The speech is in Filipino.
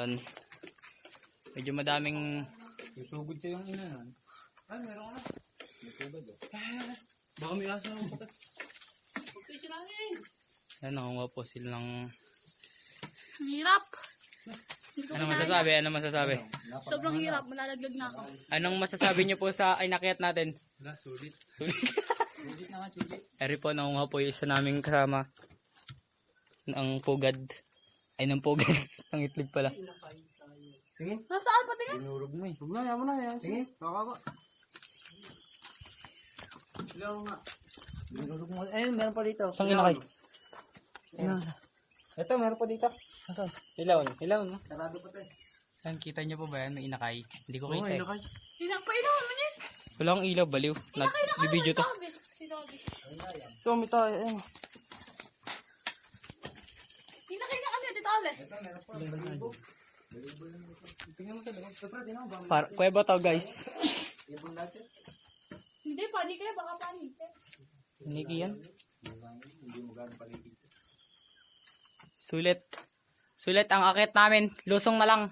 Yan. Medyo madaming... Itugod ko yung ina nun. Ay, meron ka na. Itugod o. Baka may aso ng putot. Pagkisi namin. Yan, nakunga po sila ng... Ang hirap. Anong masasabi? Anong masasabi? Sobrang hirap. Malalaglag na ako. Anong masasabi niyo po sa inakyat natin? Wala, sulit. Sulit. Sulit naman, sulit. Eri po, nakunga po yung isa naming kasama. Ng pugad. Ay, ng pugad. Ang itlog pala. Tingin. Nasaan pa tingin? Dinurog mo eh. Huwag na, yaman na yan. Tingin. Kakaka. Ilaw nga. Dinurog mo. Ayun, meron pa dito. Saan inakay? Ito, meron pa dito. Ilaw. Ilaw, no? Sarado pa tayo. Yan, kita niyo po ba yan? May inakay. Hindi ko kita eh. Pailaw naman yun. Wala akong ilaw, baliw. Nag-video to. Si Dobby. Ito, may tayo. Ayun. Hinakay na kami dito ulit. Ito, meron pa. Balibo. Tingnan mo sa loob. Ito, di na ba? Kuweba to, guys. Ibon natin. Hindi, panik kayo. Baka panik. Niki yan. Hindi mo gano'ng paligid. Sulit. Sulit ang akit namin. Lusong na lang.